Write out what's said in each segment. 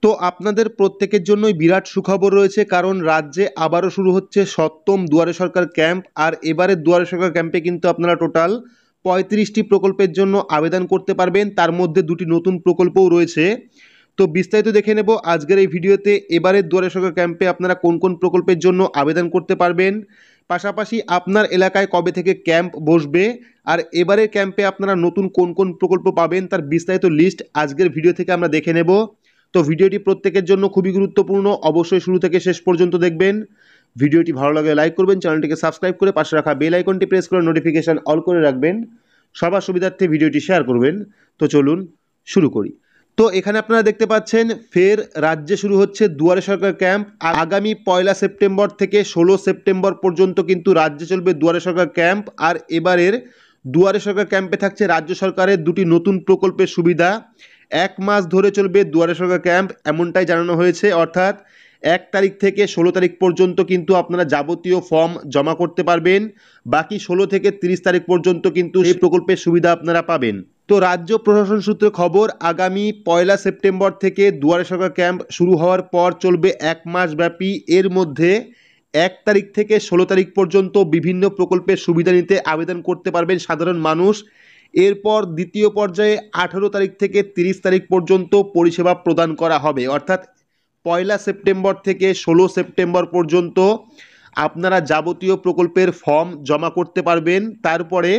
তো আপনাদের প্রত্যেকের জন্যই বিরাট সুখবর রয়েছে, কারণ রাজ্যে আবারও শুরু হচ্ছে ৭ম দুয়ারে সরকার ক্যাম্প। আর এবারের দুয়ারে সরকার ক্যাম্পে কিন্তু আপনারা টোটাল ৩৫টি প্রকল্পের জন্য আবেদন করতে পারবেন, তার মধ্যে দুটি নতুন প্রকল্পও রয়েছে। তো বিস্তারিত দেখে নেব আজকের এই ভিডিওতে এবারের দুয়ারে সরকার ক্যাম্পে আপনারা কোন কোন প্রকল্পের জন্য আবেদন করতে পারবেন, পাশাপাশি আপনার এলাকায় কবে থেকে ক্যাম্প বসবে, আর এবারের ক্যাম্পে আপনারা নতুন কোন কোন প্রকল্প পাবেন তার বিস্তারিত লিস্ট আজকের ভিডিও থেকে আমরা দেখে নেব। তো ভিডিওটি প্রত্যেকের জন্য খুবই গুরুত্বপূর্ণ, অবশ্যই শুরু থেকে শেষ পর্যন্ত দেখবেন। ভিডিওটি ভালো লাগলে লাইক করবেন, চ্যানেলটিকে সাবস্ক্রাইব করে পাশে রাখা বেল আইকনটি প্রেস করে নোটিফিকেশন অল করে রাখবেন, সবার সুবিধার্থে ভিডিওটি শেয়ার করবেন। তো চলুন শুরু করি। তো এখানে আপনারা দেখতে পাচ্ছেন ফের রাজ্যে শুরু হচ্ছে দুয়ারে সরকার ক্যাম্প। আগামী 1 সেপ্টেম্বর থেকে 16 সেপ্টেম্বর পর্যন্ত কিন্তু রাজ্যে চলবে দুয়ারে সরকার ক্যাম্প। আর এবারের দুয়ারে সরকার ক্যাম্পে থাকছে রাজ্য সরকারের দুটি নতুন প্রকল্পের সুবিধা। 1 মাস ধরে চলবে দুয়ারে সরকার ক্যাম্প, এমনটাই জানানো হয়েছে। অর্থাৎ 1 তারিখ থেকে 16 তারিখ পর্যন্ত কিন্তু আপনারা যাবতীয় ফর্ম জমা করতে পারবেন, বাকি 16 থেকে 30 তারিখ পর্যন্ত কিন্তু এই প্রকল্পের সুবিধা আপনারা পাবেন। তো রাজ্য প্রশাসন সূত্রে খবর, আগামী 1 সেপ্টেম্বর থেকে দুয়ারে সরকার ক্যাম্প শুরু হওয়ার পর চলবে 1 মাস ব্যাপী। এর মধ্যে 1 তারিখ থেকে 16 তারিখ পর্যন্ত বিভিন্ন প্রকল্পের সুবিধা নিতে আবেদন করতে পারবেন সাধারণ মানুষ। এরপর দ্বিতীয় পর্যায়ে 18 তারিখ থেকে 30 তারিখ পর্যন্ত পরিষেবা প্রদান করা হবে। অর্থাৎ 1 সেপ্টেম্বর থেকে 16 সেপ্টেম্বর পর্যন্ত আপনারা যাবতীয় প্রকল্পের ফর্ম জমা করতে পারবেন। তারপরে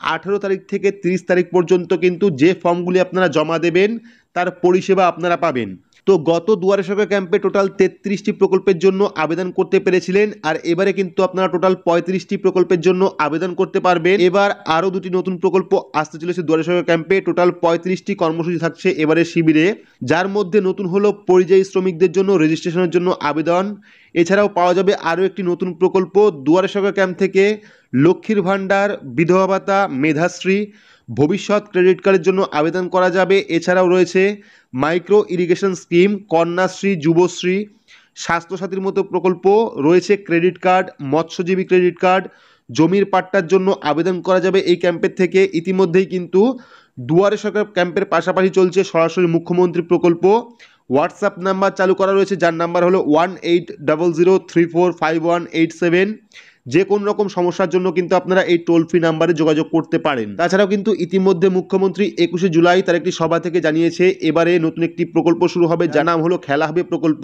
18 তারিখ থেকে 30 তারিখ পর্যন্ত কিন্তু যে ফর্মগুলি আপনারা জমা দেবেন তার পরিষেবা আপনারা পাবেন। তো গত দুয়ারে সরকার ক্যাম্পে টোটাল 33টি প্রকল্পের জন্য আবেদন করতে পেরেছিলেন, আর এবারে কিন্তু আপনারা টোটাল 35টি প্রকল্পের জন্য আবেদন করতে পারবেন। এবার আরও দুটি নতুন প্রকল্প আসতে চলেছে দুয়ারে সরকার ক্যাম্পে। টোটাল 35টি কর্মসূচি থাকছে এবারে শিবিরে, যার মধ্যে নতুন হলো পরিযায়ী শ্রমিকদের জন্য রেজিস্ট্রেশনের জন্য আবেদন। এছাড়াও পাওয়া যাবে আরও একটি নতুন প্রকল্প দুয়ারে সরকার ক্যাম্প থেকে, লক্ষ্মীর ভাণ্ডার, বিধবা ভাতা, মেধাশ্রী, ভবিষ্যৎ ক্রেডিট কার্ডের জন্য আবেদন করা যাবে। এছাড়াও রয়েছে micro irrigation scheme, Kanyashree, Yuvashree, স্বাস্থ্যসাথীর মতো প্রকল্প রয়েছে, ক্রেডিট কার্ড, মৎস্যজীবী ক্রেডিট কার্ড, জমির পাট্টার জন্য আবেদন করা যাবে এই ক্যাম্পের থেকে। ইতিমধ্যেই কিন্তু দুয়ারে সরকার ক্যাম্পের পাশাপাশি চলছে সরাসরি মুখ্যমন্ত্রী প্রকল্প। হোয়াটসঅ্যাপ নাম্বার চালু করা রয়েছে, যার নাম্বার হলো 1800345187। যে কোনো রকম সমস্যার জন্য কিন্তু আপনারা এই টোল ফ্রি নাম্বারে যোগাযোগ করতে পারেন। তাছাড়াও কিন্তু ইতিমধ্যে মুখ্যমন্ত্রী 21শে জুলাই তার একটি সভা থেকে জানিয়েছে এবারে নতুন একটি প্রকল্প শুরু হবে, যার নাম হলো খেলা হবে প্রকল্প।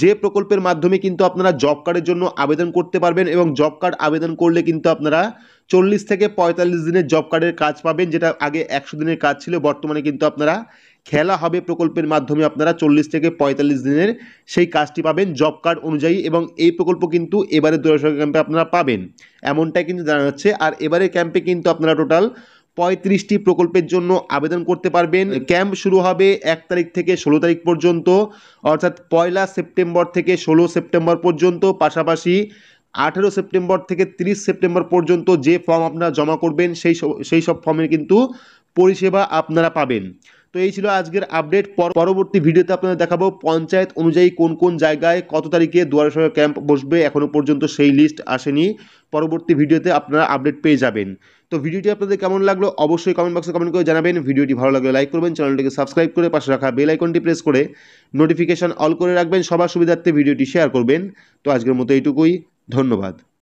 যে প্রকল্পের মাধ্যমে কিন্তু আপনারা জব কার্ডের জন্য আবেদন করতে পারবেন, এবং জব কার্ড আবেদন করলে কিন্তু আপনারা 40 থেকে 45 দিনের জব কার্ডের কাজ পাবেন, যেটা আগে 100 দিনের কাজ ছিল। বর্তমানে কিন্তু আপনারা খেলা হবে প্রকল্পের মাধ্যমে আপনারা 40 থেকে 45 দিনের সেই কাজটি পাবেন জব কার্ড অনুযায়ী, এবং এই প্রকল্প কিন্তু এবারে দুয়ারে সরকার ক্যাম্পে আপনারা পাবেন, এমনটাই কিন্তু জানা যাচ্ছে। আর এবারে ক্যাম্পে কিন্তু আপনারা টোটাল 35টি প্রকল্পের জন্য আবেদন করতে পারবেন। ক্যাম্প শুরু হবে 1 তারিখ থেকে 16 তারিখ পর্যন্ত, অর্থাৎ 1 সেপ্টেম্বর থেকে 16 সেপ্টেম্বর পর্যন্ত। পাশাপাশি 18 সেপ্টেম্বর থেকে 30 সেপ্টেম্বর পর্যন্ত যে ফর্ম আপনারা জমা করবেন সেই সব ফর্মের কিন্তু পরিষেবা আপনারা পাবেন। তো এই ছিল আজকের আপডেট। পরবর্তী ভিডিওতে আপনাদের দেখাবো পঞ্চায়েত অনুযায়ী কোন কোন জায়গায় কত তারিখে দুয়ারে সরকার ক্যাম্প বসবে। এখনও পর্যন্ত সেই লিস্ট আসেনি, পরবর্তী ভিডিওতে আপনারা আপডেট পেয়ে যাবেন। তো ভিডিওটি আপনাদের কেমন লাগলো অবশ্যই কমেন্ট বক্সে কমেন্ট করে জানাবেন। ভিডিওটি ভালো লাগলে লাইক করবেন, চ্যানেলটিকে সাবস্ক্রাইব করে পাশে রাখা বেল আইকনটি প্রেস করে নোটিফিকেশন অল করে রাখবেন, সবার সুবিধার্থে ভিডিওটি শেয়ার করবেন। তো আজকের মতো এইটুকুই, ধন্যবাদ।